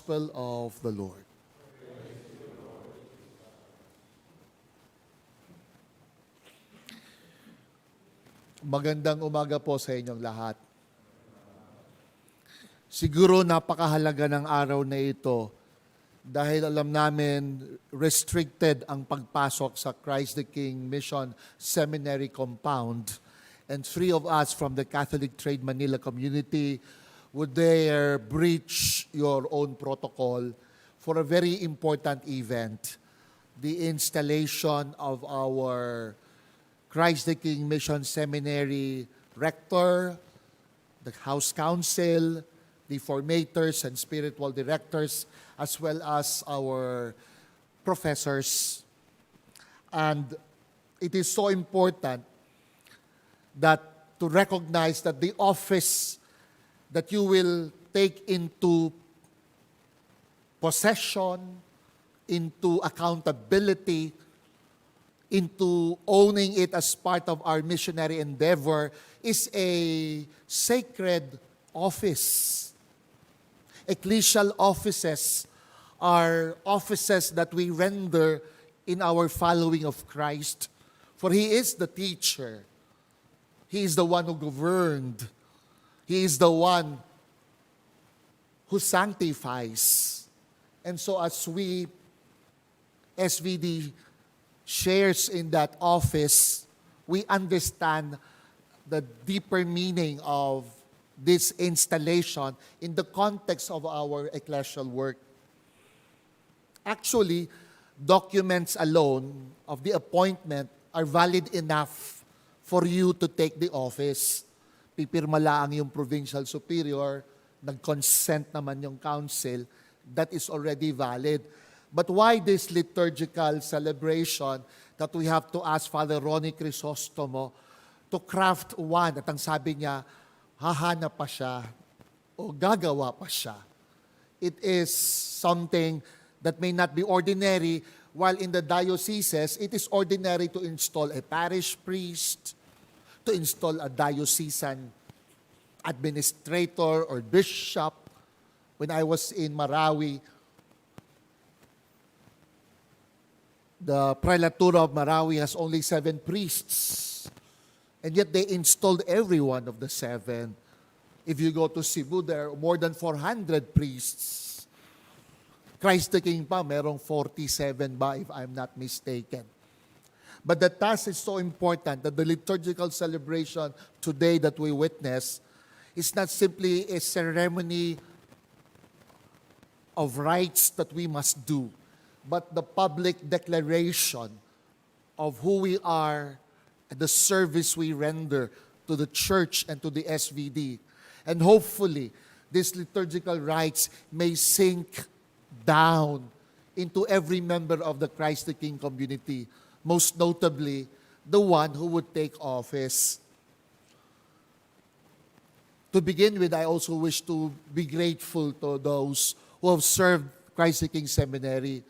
Gospel of the Lord. Magandang umaga po sa inyong lahat. Siguro napakahalaga ng araw na ito dahil alam namin restricted ang pagpasok sa Christ the King Mission Seminary compound, and three of us from the Catholic Trade Manila community would dare breach your own protocol for a very important event, the installation of our Christ the King Mission Seminary Rector, the House Council, the formators and spiritual directors, as well as our professors. And it is so important that to recognize that the office that you will take into possession, into accountability, into owning it as part of our missionary endeavor is a sacred office. Ecclesial offices are offices that we render in our following of Christ. For He is the teacher. He is the one who governed. He is the one who sanctifies. And so as we, SVD, shares in that office, we understand the deeper meaning of this installation in the context of our ecclesial work. Actually, documents alone of the appointment are valid enough for you to take the office. Pipirma lang yung provincial superior, nag-consent naman yung council, that is already valid. But why this liturgical celebration that we have to ask Father Ronnie Crisostomo to craft one? At ang sabi niya, hahanap pa siya o gagawa pa siya. It is something that may not be ordinary, while in the dioceses, it is ordinary to install a parish priest, to install a diocesan administrator or bishop. When I was in Marawi, the Prelatura of Marawi has only 7 priests. And yet they installed every one of the 7. If you go to Cebu, there are more than 400 priests. Christ the King pa, merong 47 ba, if I'm not mistaken. But the task is so important that the liturgical celebration today that we witness is not simply a ceremony of rites that we must do, but the public declaration of who we are and the service we render to the church and to the SVD. And hopefully, these liturgical rites may sink down into every member of the Christ the King community, most notably, the one who would take office. To begin with, I also wish to be grateful to those who have served Christ the King Seminary.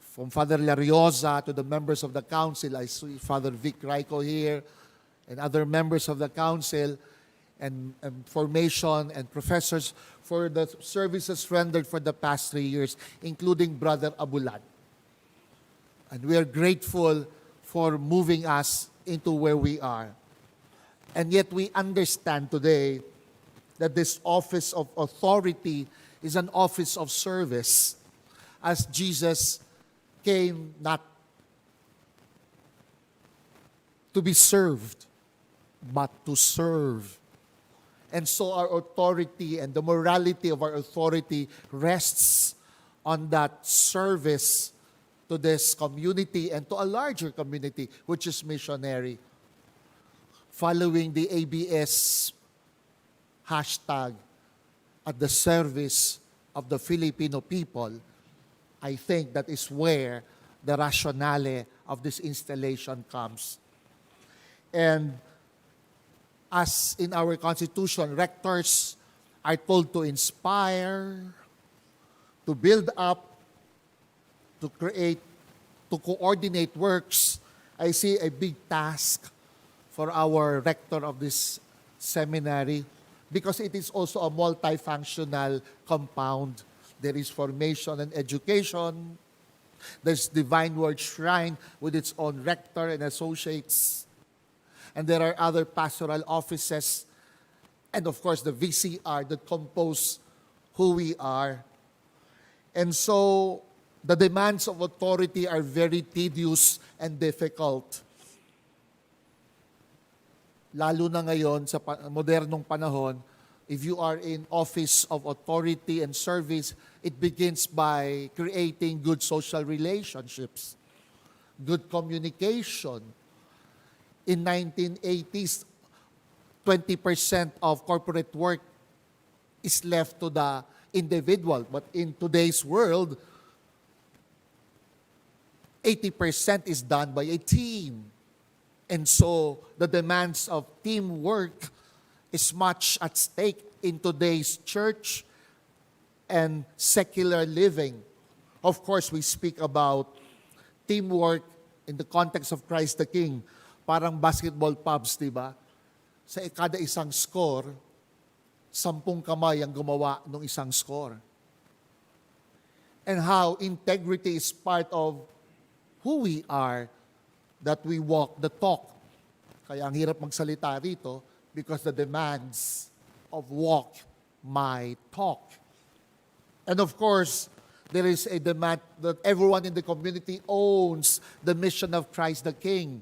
From Father Lariosa to the members of the council, I see Father Vic Raico here, and other members of the council, and formation and professors for the services rendered for the past 3 years, including Brother Abulan. And we are grateful for moving us into where we are. And yet we understand today that this office of authority is an office of service, as Jesus came not to be served, but to serve. And so our authority and the morality of our authority rests on that service to this community and to a larger community, which is missionary. Following the ABS hashtag at the service of the Filipino people, I think that is where the rationale of this installation comes. And as in our Constitution, rectors are told to inspire, to build up, to create, to coordinate works. I see a big task for our rector of this seminary because it is also a multifunctional compound. There is formation and education. There's Divine Word Shrine with its own rector and associates. And there are other pastoral offices. And of course, the VCR that compose who we are. And so, the demands of authority are very tedious and difficult. Lalo na ngayon sa modernong panahon, if you are in office of authority and service, it begins by creating good social relationships, good communication. In 1980s, 20% of corporate work is left to the individual. But in today's world, 80% is done by a team. And so, the demands of teamwork is much at stake in today's church and secular living. Of course, we speak about teamwork in the context of Christ the King. Parang basketball pubs, di ba? Sa kada isang score, 10 kamay ang gumawa ng isang score. And how integrity is part of who we are, that we walk the talk. Kaya ang hirap magsalita rito because the demands of walk my talk. And of course, there is a demand that everyone in the community owns the mission of Christ the King.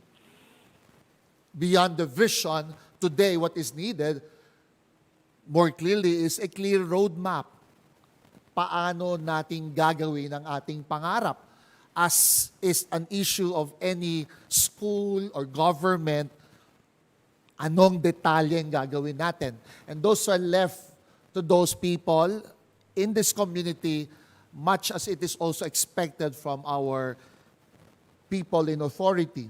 Beyond the vision, today what is needed more clearly is a clear roadmap. Paano natin gagawin ang ating pangarap? As is an issue of any school or government, anong detalye ang gagawin natin? And those are left to those people in this community, much as it is also expected from our people in authority.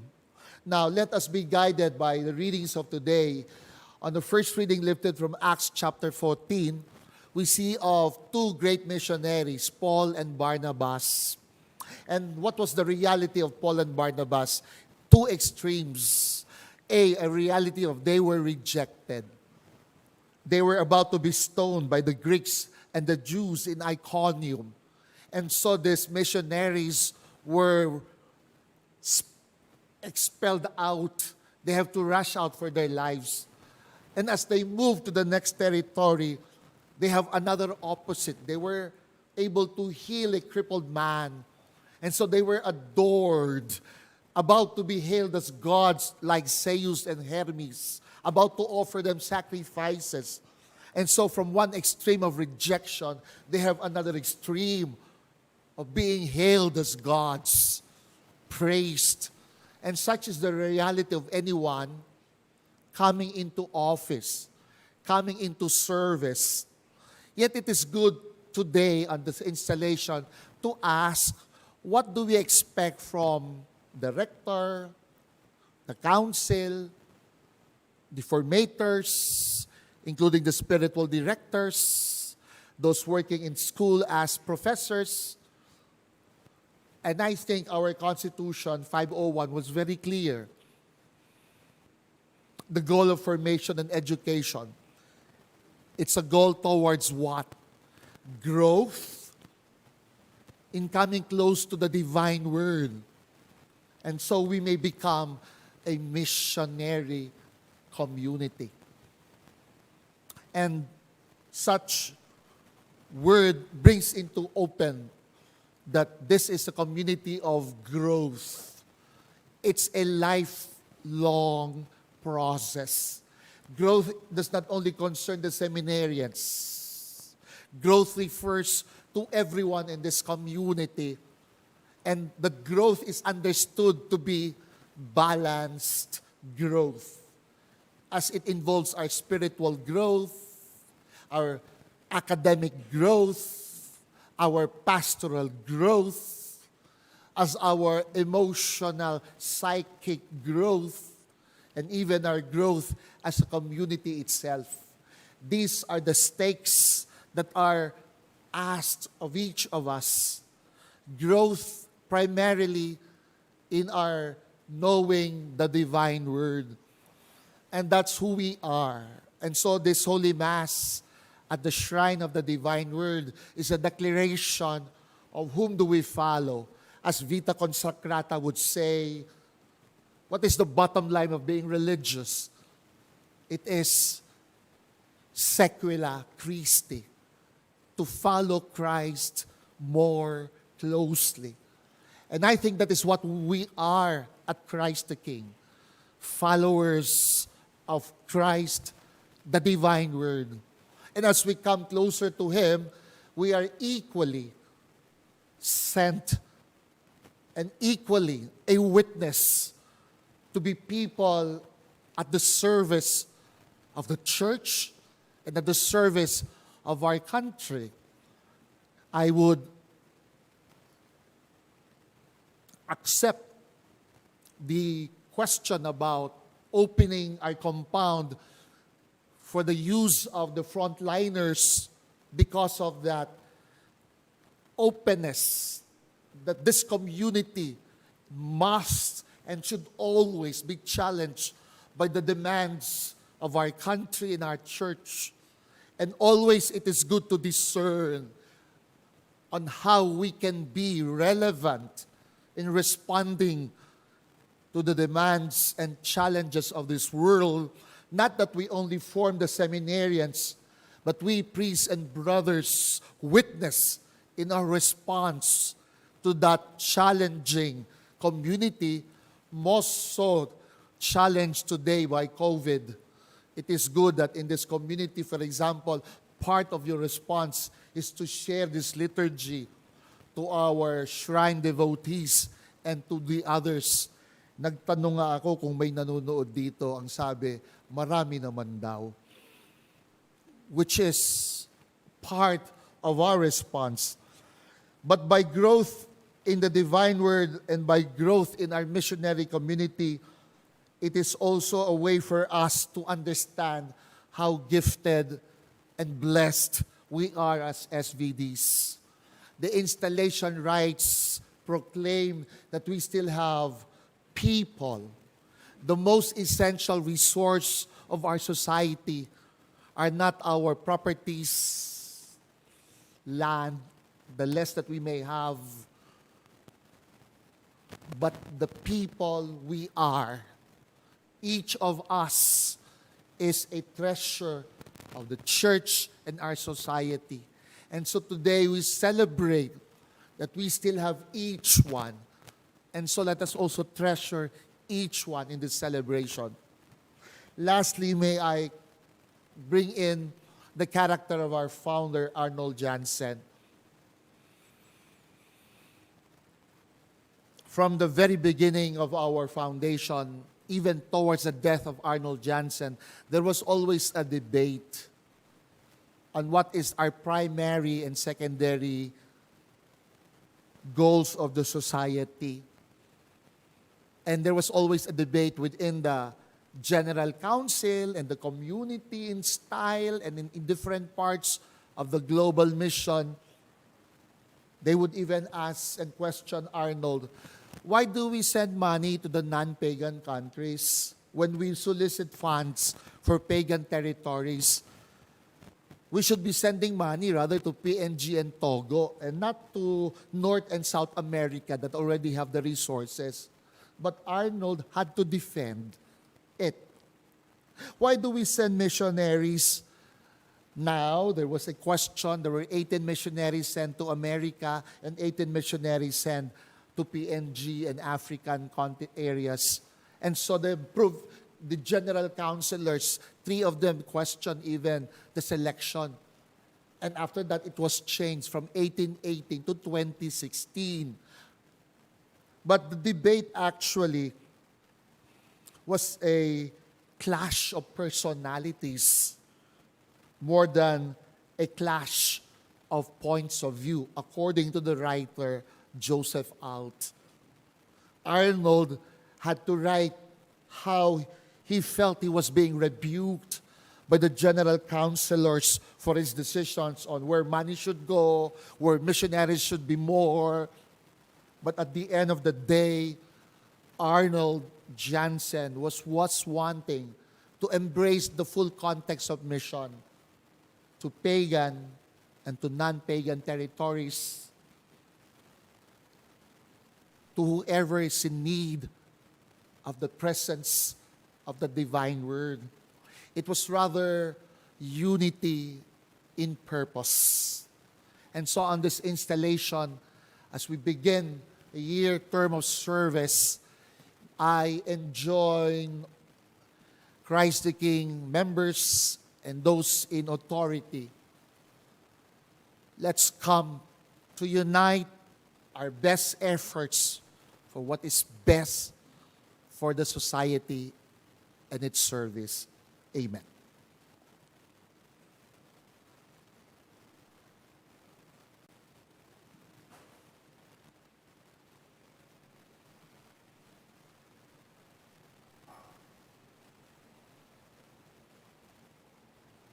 Now, let us be guided by the readings of today. On the first reading lifted from Acts chapter 14, we see of two great missionaries, Paul and Barnabas. And what was the reality of Paul and Barnabas? Two extremes. A reality of they were rejected. They were about to be stoned by the Greeks and the Jews in Iconium. And so these missionaries were expelled out. They have to rush out for their lives. And as they move to the next territory, they have another opposite. They were able to heal a crippled man. And so they were adored, about to be hailed as gods like Zeus and Hermes, about to offer them sacrifices. And so from one extreme of rejection, they have another extreme of being hailed as gods, praised. And such is the reality of anyone coming into office, coming into service. Yet it is good today on this installation to ask, what do we expect from the rector, the council, the formators, including the spiritual directors, those working in school as professors? And I think our Constitution 501 was very clear. The goal of formation and education. It's a goal towards what? Growth in coming close to the divine word. And so we may become a missionary community. And such word brings into open that this is a community of growth. It's a lifelong process. Growth does not only concern the seminarians. Growth refers to everyone in this community. And the growth is understood to be balanced growth, as it involves our spiritual growth, our academic growth, our pastoral growth, as our emotional, psychic growth, and even our growth as a community itself. These are the stakes that are asked of each of us. Growth primarily in our knowing the divine word. And that's who we are. And so this Holy Mass, at the shrine of the divine word is a declaration of whom do we follow. As Vita Consacrata would say, what is the bottom line of being religious? It is sequela Christi, to follow Christ more closely. And I think that is what we are at Christ the King, followers of Christ, the divine word. And as we come closer to Him, we are equally sent and equally a witness to be people at the service of the church and at the service of our country. I would accept the question about opening our compound for the use of the frontliners because of that openness that this community must and should always be challenged by the demands of our country and our church. And always it is good to discern on how we can be relevant in responding to the demands and challenges of this world. Not that we only form the seminarians, but we priests and brothers witness in our response to that challenging community, most so challenged today by COVID. It is good that in this community, for example, part of your response is to share this liturgy to our shrine devotees and to the others. Nagtanong nga ako kung may nanonood dito, ang sabi, marami naman daw. Which is part of our response. But by growth in the divine word and by growth in our missionary community, it is also a way for us to understand how gifted and blessed we are as SVDs. The installation rites proclaim that we still have people. The most essential resource of our society are not our properties, land, the less that we may have, but the people we are. Each of us is a treasure of the church and our society. And so today we celebrate that we still have each one. And so let us also treasure each one in this celebration. Lastly, may I bring in the character of our founder, Arnold Jansen. From the very beginning of our foundation, even towards the death of Arnold Jansen, there was always a debate on what is our primary and secondary goals of the society. And there was always a debate within the General Council and the community in style and in different parts of the global mission. They would even ask and question Arnold, why do we send money to the non-pagan countries when we solicit funds for pagan territories? We should be sending money rather to PNG and Togo and not to North and South America that already have the resources. But Arnold had to defend it. Why do we send missionaries? Now, there was a question. There were 18 missionaries sent to America and 18 missionaries sent to PNG and African areas. And so the general counselors, 3 of them questioned even the selection. And after that, it was changed from 1818 to 2016. But the debate actually was a clash of personalities more than a clash of points of view, according to the writer Joseph Alt. Arnold had to write how he felt he was being rebuked by the general counselors for his decisions on where money should go, where missionaries should be more. But at the end of the day, Arnold Jansen was wanting to embrace the full context of mission, to pagan and to non-pagan territories, to whoever is in need of the presence of the divine word. It was rather unity in purpose. And so on this installation, as we begin a year term of service, I enjoin Christ the King members and those in authority. Let's come to unite our best efforts for what is best for the society and its service. Amen.